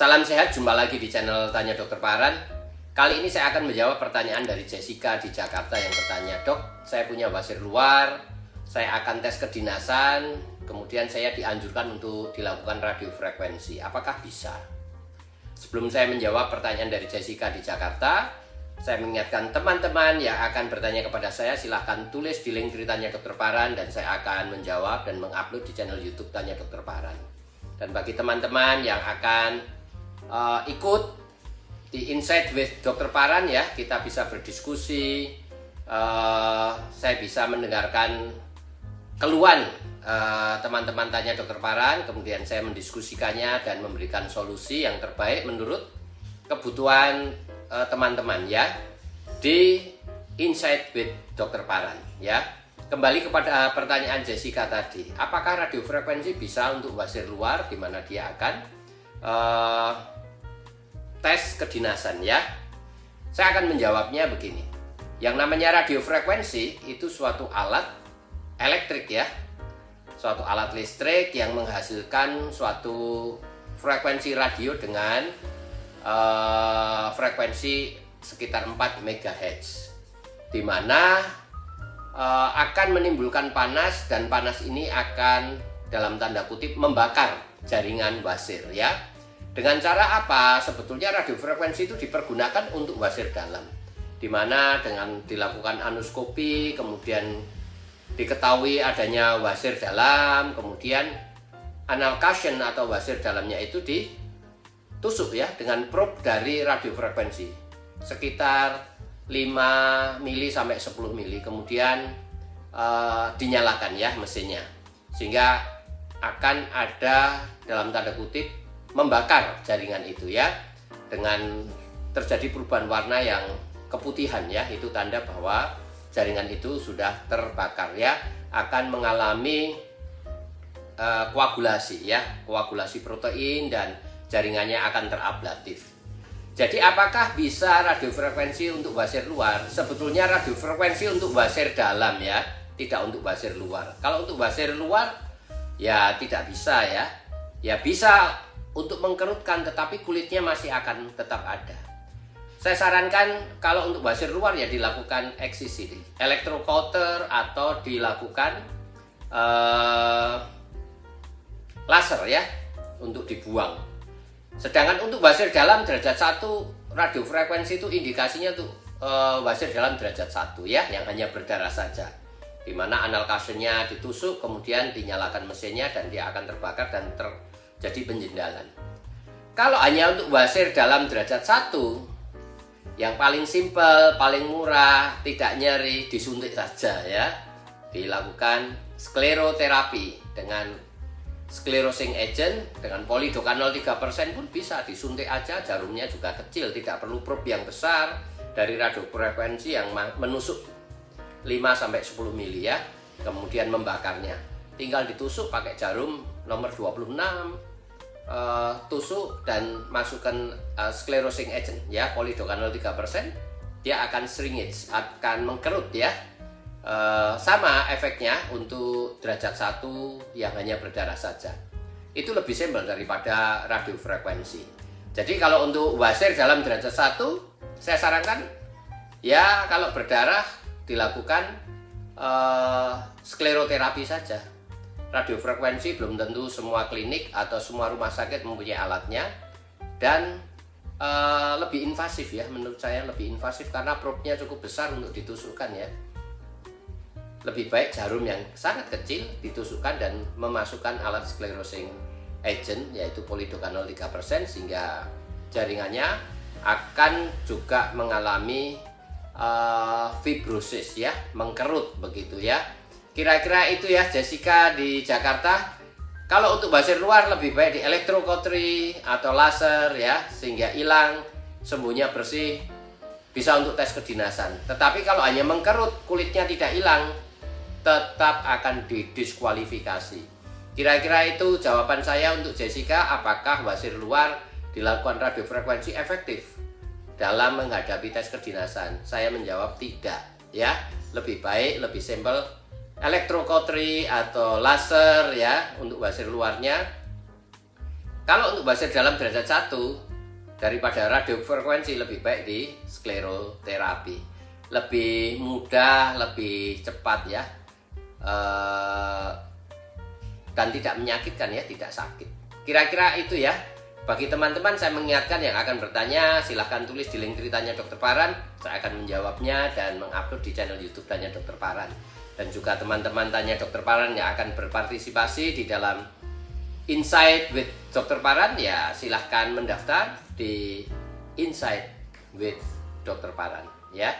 Salam sehat, jumpa lagi di channel Tanya Dokter Paran. Kali ini saya akan menjawab pertanyaan dari Jessica di Jakarta yang bertanya, "Dok, saya punya wasir luar, saya akan tes kedinasan, kemudian saya dianjurkan untuk dilakukan radiofrekuensi. Apakah bisa?" Sebelum saya menjawab pertanyaan dari Jessica di Jakarta, saya mengingatkan teman-teman yang akan bertanya kepada saya, silahkan tulis di link Tanya Dokter Paran dan saya akan menjawab dan mengupload di channel YouTube Tanya Dokter Paran. Dan bagi teman-teman yang akan ikut di Insight with Dokter Paran ya, kita bisa berdiskusi, saya bisa mendengarkan keluhan teman-teman Tanya Dokter Paran, kemudian saya mendiskusikannya dan memberikan solusi yang terbaik menurut kebutuhan teman-teman ya di Insight with Dokter Paran ya. Kembali kepada pertanyaan Jessica tadi, apakah radiofrekuensi bisa untuk wasir luar di mana dia akan tes kedinasan ya? Saya akan menjawabnya begini. Yang namanya radiofrekuensi itu suatu alat elektrik ya, suatu alat listrik yang menghasilkan suatu frekuensi radio dengan frekuensi sekitar 4 MHz, di mana akan menimbulkan panas, dan panas ini akan dalam tanda kutip membakar jaringan wasir ya. Dengan cara apa? Sebetulnya radiofrekuensi itu dipergunakan untuk wasir dalam, di mana dengan dilakukan anoskopi, kemudian diketahui adanya wasir dalam, kemudian anal cushion atau wasir dalamnya itu ditusuk ya dengan probe dari radiofrekuensi sekitar 5 mili sampai 10 mili, kemudian dinyalakan ya mesinnya, sehingga akan ada dalam tanda kutip membakar jaringan itu ya, dengan terjadi perubahan warna yang keputihan ya, itu tanda bahwa jaringan itu sudah terbakar ya, akan mengalami koagulasi ya, koagulasi protein dan jaringannya akan terablatif. Jadi apakah bisa radiofrekuensi untuk wasir luar? Sebetulnya radiofrekuensi untuk wasir dalam ya, tidak untuk wasir luar. Kalau untuk wasir luar ya tidak bisa ya. Ya bisa untuk mengkerutkan, tetapi kulitnya masih akan tetap ada. Saya sarankan kalau untuk wasir luar ya dilakukan excision, electrocauter, atau dilakukan laser ya untuk dibuang. Sedangkan untuk wasir dalam derajat 1, radiofrekuensi itu indikasinya untuk wasir dalam derajat 1 ya, yang hanya berdarah saja, di mana anal cushionnya ditusuk, kemudian dinyalakan mesinnya dan dia akan terbakar dan terjadi penjendalan. Kalau hanya untuk wasir dalam derajat 1, yang paling simpel, paling murah, tidak nyeri, disuntik saja ya. Dilakukan skleroterapi dengan sclerosing agent, dengan polidocanol 3% pun bisa disuntik aja, jarumnya juga kecil, tidak perlu probe yang besar dari radiofrekuensi yang menusuk 5-10 mili ya, kemudian membakarnya. Tinggal ditusuk pakai jarum nomor 26, tusuk dan masukkan sclerosing agent ya, polidocanol 3%, dia akan shrinkage, akan mengkerut ya. Sama efeknya untuk derajat 1 yang hanya berdarah saja. Itu lebih simpel daripada radiofrekuensi. Jadi kalau untuk wasir dalam derajat 1, saya sarankan ya kalau berdarah dilakukan skleroterapi saja. Radiofrekuensi belum tentu semua klinik atau semua rumah sakit mempunyai alatnya, dan lebih invasif ya, menurut saya lebih invasif karena probe-nya cukup besar untuk ditusukkan ya. Lebih baik jarum yang sangat kecil ditusukkan dan memasukkan alat sclerosing agent yaitu polidocanol 3%, sehingga jaringannya akan juga mengalami fibrosis ya, mengkerut begitu ya. Kira-kira itu ya Jessica di Jakarta. Kalau untuk wasir luar lebih baik di electrocautery atau laser ya, sehingga hilang, sembuhnya bersih, bisa untuk tes kedinasan. Tetapi kalau hanya mengkerut, kulitnya tidak hilang, tetap akan didiskualifikasi. Kira-kira itu jawaban saya untuk Jessica. Apakah wasir luar dilakukan radiofrekuensi efektif dalam menghadapi tes kedinasan? Saya menjawab tidak ya. Lebih baik, lebih simpel electrocautery atau laser ya untuk wasir luarnya. Kalau untuk basir dalam derajat 1 daripada radiofrekuensi lebih baik di skleroterapi. Lebih mudah, lebih cepat ya. Dan tidak menyakitkan ya, tidak sakit. Kira-kira itu ya. Bagi teman-teman saya mengingatkan yang akan bertanya, silahkan tulis di link ceritanya Dokter Paran. Saya akan menjawabnya dan mengupload di channel YouTube Tanya Dokter Paran. Dan juga teman-teman Tanya Dokter Paran yang akan berpartisipasi di dalam Insight with Dokter Paran, ya silahkan mendaftar di Insight with Dokter Paran ya.